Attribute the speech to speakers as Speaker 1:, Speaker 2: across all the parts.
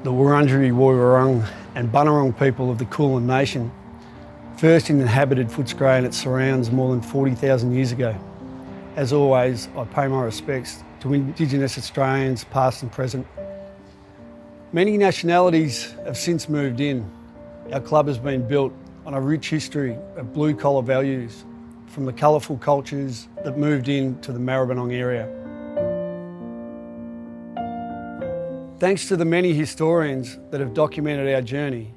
Speaker 1: The Wurundjeri Woiwurrung and Bunurong people of the Kulin Nation first inhabited Footscray and its surrounds more than 40,000 years ago. As always, I pay my respects to Indigenous Australians past and present. Many nationalities have since moved in. Our club has been built on a rich history of blue-collar values from the colourful cultures that moved into the Maribyrnong area. Thanks to the many historians that have documented our journey,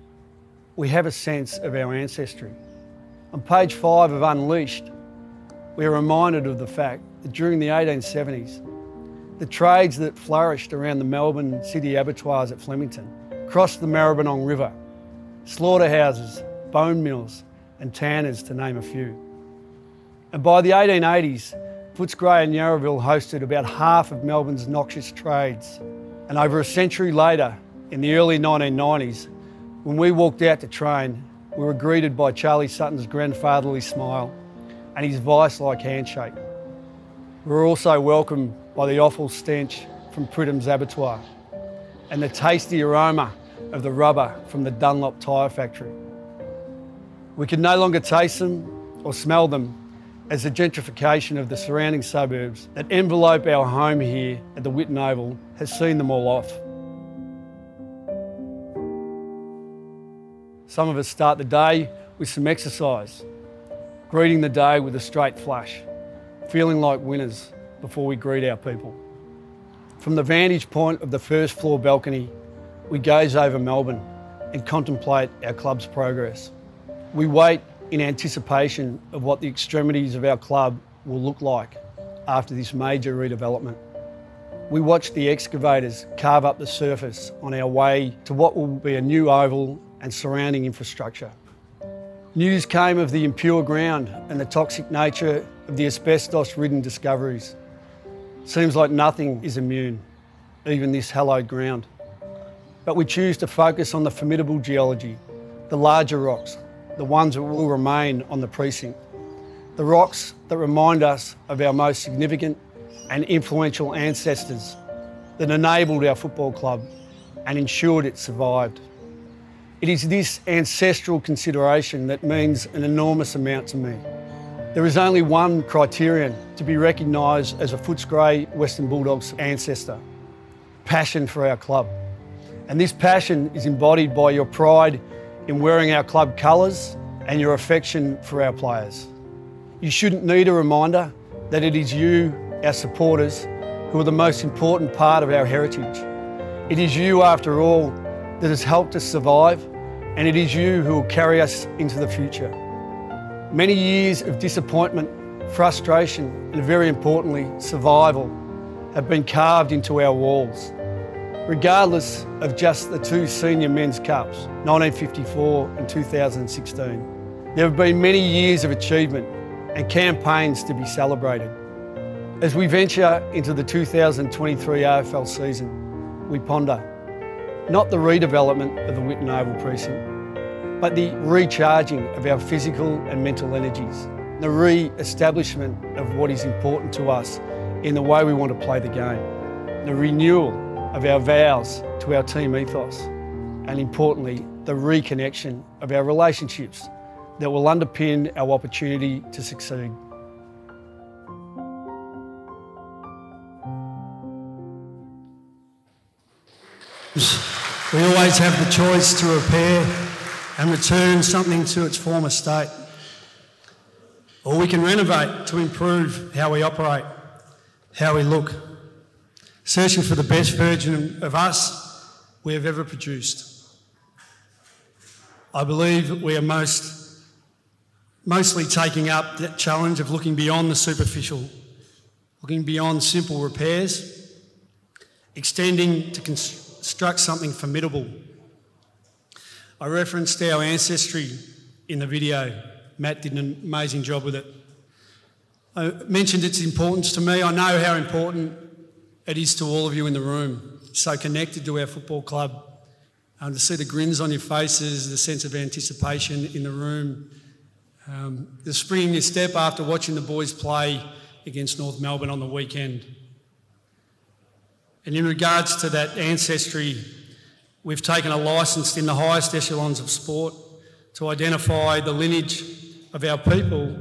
Speaker 1: we have a sense of our ancestry. On page 5 of Unleashed, we are reminded of the fact that during the 1870s, the trades that flourished around the Melbourne city abattoirs at Flemington crossed the Maribyrnong River, slaughterhouses, bone mills and tanners to name a few. And by the 1880s, Footscray and Yarraville hosted about half of Melbourne's noxious trades. And over a century later, in the early 1990s, when we walked out to train, we were greeted by Charlie Sutton's grandfatherly smile and his vice-like handshake. We were also welcomed by the awful stench from Pridham's abattoir and the tasty aroma of the rubber from the Dunlop tyre factory. We could no longer taste them or smell them, as the gentrification of the surrounding suburbs that envelope our home here at the Whitten Oval has seen them all off. Some of us start the day with some exercise, greeting the day with a straight flush, feeling like winners before we greet our people. From the vantage point of the first floor balcony, we gaze over Melbourne and contemplate our club's progress. We wait in anticipation of what the extremities of our club will look like after this major redevelopment. We watch the excavators carve up the surface on our way to what will be a new oval and surrounding infrastructure. News came of the impure ground and the toxic nature of the asbestos-ridden discoveries. Seems like nothing is immune, even this hallowed ground. But we choose to focus on the formidable geology, the larger rocks, the ones that will remain on the precinct. The rocks that remind us of our most significant and influential ancestors that enabled our football club and ensured it survived. It is this ancestral consideration that means an enormous amount to me. There is only one criterion to be recognised as a Footscray Western Bulldogs ancestor: passion for our club. And this passion is embodied by your pride in wearing our club colours and your affection for our players. You shouldn't need a reminder that it is you, our supporters, who are the most important part of our heritage. It is you, after all, that has helped us survive, and it is you who will carry us into the future. Many years of disappointment, frustration, and very importantly, survival have been carved into our walls. Regardless of just the two senior men's cups, 1954 and 2016, there have been many years of achievement and campaigns to be celebrated. As we venture into the 2023 AFL season, we ponder not the redevelopment of the Whitten Oval precinct, but the recharging of our physical and mental energies, the re-establishment of what is important to us in the way we want to play the game, the renewal of our vows to our team ethos, and importantly, the reconnection of our relationships that will underpin our opportunity to succeed. We always have the choice to repair and return something to its former state. Or we can renovate to improve how we operate, how we look, searching for the best version of us we have ever produced. I believe that we are mostly taking up that challenge of looking beyond the superficial, looking beyond simple repairs, extending to construct something formidable. I referenced our ancestry in the video. Matt did an amazing job with it. I mentioned its importance to me. I know how important it is to all of you in the room, so connected to our football club. To see the grins on your faces, the sense of anticipation in the room, the spring in your step after watching the boys play against North Melbourne on the weekend. And in regards to that ancestry, We've taken a licence in the highest echelons of sport to identify the lineage of our people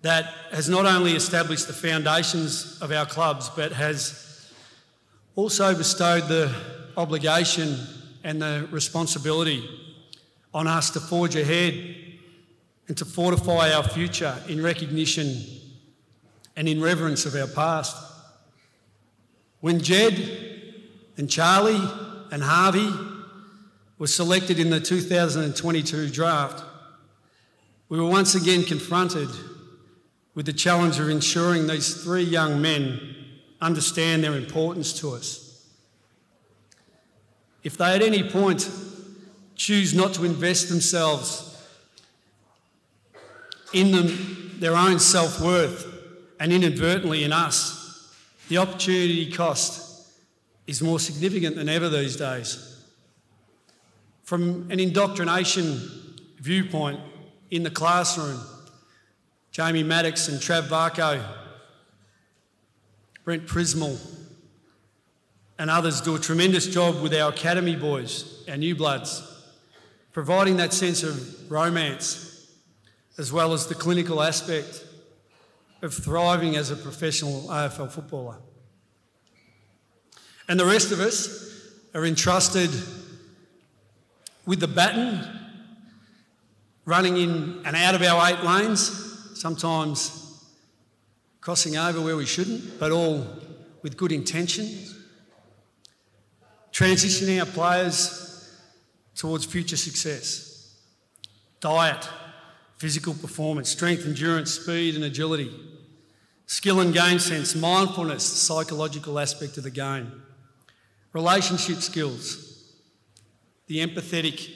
Speaker 1: that has not only established the foundations of our clubs, but has also bestowed the obligation and the responsibility on us to forge ahead and to fortify our future in recognition and in reverence of our past. When Jed and Charlie and Harvey were selected in the 2022 draft, we were once again confronted with the challenge of ensuring these three young men understand their importance to us. If they at any point choose not to invest themselves in their own self-worth and inadvertently in us, the opportunity cost is more significant than ever these days. From an indoctrination viewpoint in the classroom, Jamie Maddox and Trav Varco, Brent Prismal and others do a tremendous job with our academy boys, our new bloods, providing that sense of romance as well as the clinical aspect of thriving as a professional AFL footballer. And the rest of us are entrusted with the baton, running in and out of our 8 lanes, sometimes crossing over where we shouldn't, but all with good intentions, transitioning our players towards future success. Diet, physical performance, strength, endurance, speed and agility, skill and game sense, mindfulness, the psychological aspect of the game, relationship skills, the empathetic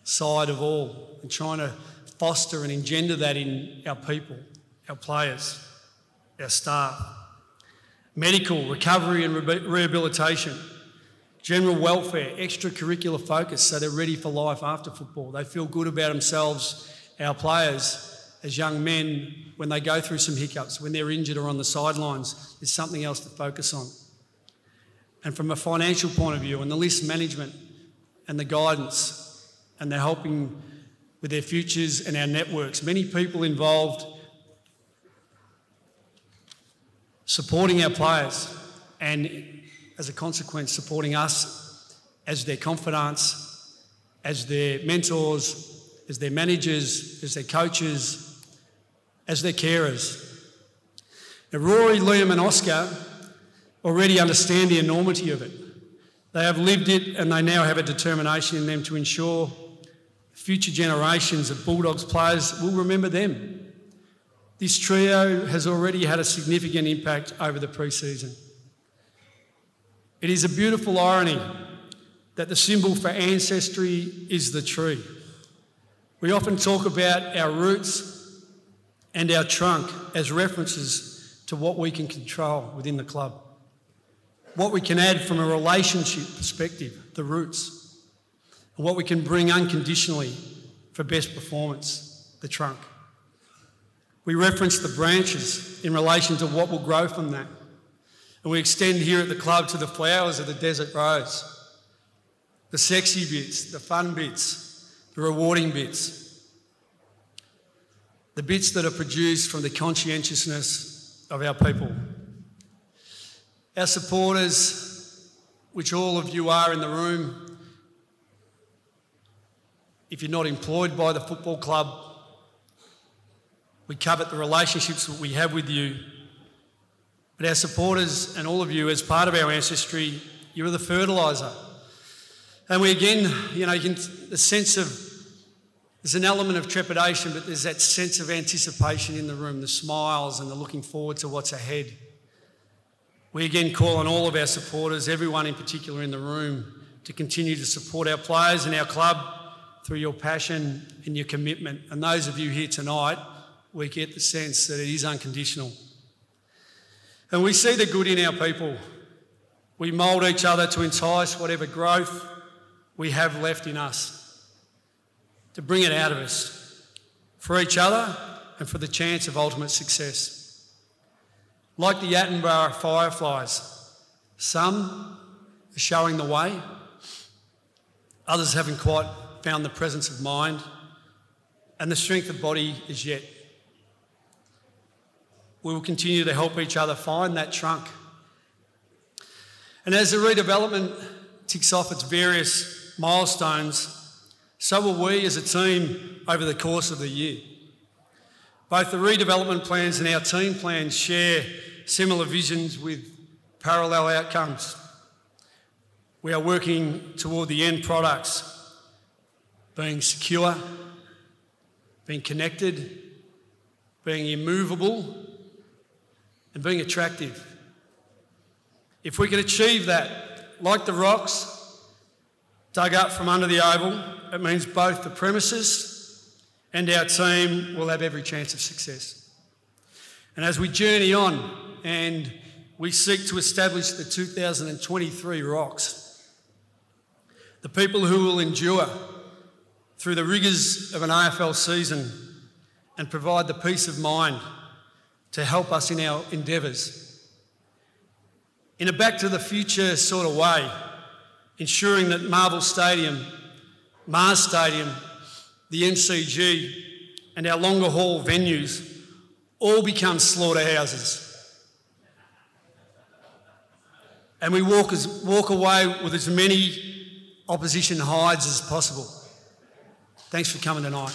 Speaker 1: side of all, and trying to foster and engender that in our people, our players, our staff. Medical, recovery and rehabilitation, general welfare, extracurricular focus so they're ready for life after football. They feel good about themselves, our players, as young men, when they go through some hiccups, when they're injured or on the sidelines, there's something else to focus on. And from a financial point of view, and the list management and the guidance and the helping with their futures and our networks, many people involved supporting our players and as a consequence supporting us as their confidants, as their mentors, as their managers, as their coaches, as their carers. Now, Rory, Liam and Oscar already understand the enormity of it. They have lived it and they now have a determination in them to ensure future generations of Bulldogs players will remember them. This trio has already had a significant impact over the pre-season. It is a beautiful irony that the symbol for ancestry is the tree. We often talk about our roots and our trunk as references to what we can control within the club, what we can add from a relationship perspective, the roots, and what we can bring unconditionally for best performance, the trunk. We reference the branches in relation to what will grow from that. And we extend here at the club to the flowers of the desert rose, the sexy bits, the fun bits, the rewarding bits, the bits that are produced from the conscientiousness of our people. Our supporters, which all of you are in the room, if you're not employed by the football club, we covet the relationships that we have with you. But our supporters and all of you, as part of our ancestry, you're the fertiliser. And we again, the sense of, there's an element of trepidation, but there's that sense of anticipation in the room, the smiles and the looking forward to what's ahead. We again call on all of our supporters, everyone in particular in the room, to continue to support our players and our club through your passion and your commitment. And those of you here tonight, we get the sense that it is unconditional. And we see the good in our people. We mould each other to entice whatever growth we have left in us, to bring it out of us, for each other and for the chance of ultimate success. Like the Attenborough fireflies, some are showing the way Others haven't quite found the presence of mind and the strength of body as yet. We will continue to help each other find that trunk. And as the redevelopment ticks off its various milestones, so will we as a team over the course of the year. Both the redevelopment plans and our team plans share similar visions with parallel outcomes. We are working toward the end products being secure, being connected, being immovable, and being attractive. If we can achieve that, like the rocks dug up from under the oval, it means both the premises and our team will have every chance of success. And as we journey on and we seek to establish the 2023 rocks, the people who will endure through the rigours of an AFL season and provide the peace of mind to help us in our endeavours. In a back to the future sort of way, ensuring that Marvel Stadium, Mars Stadium, the MCG and our longer haul venues all become slaughterhouses. And we walk away with as many opposition hides as possible. Thanks for coming tonight.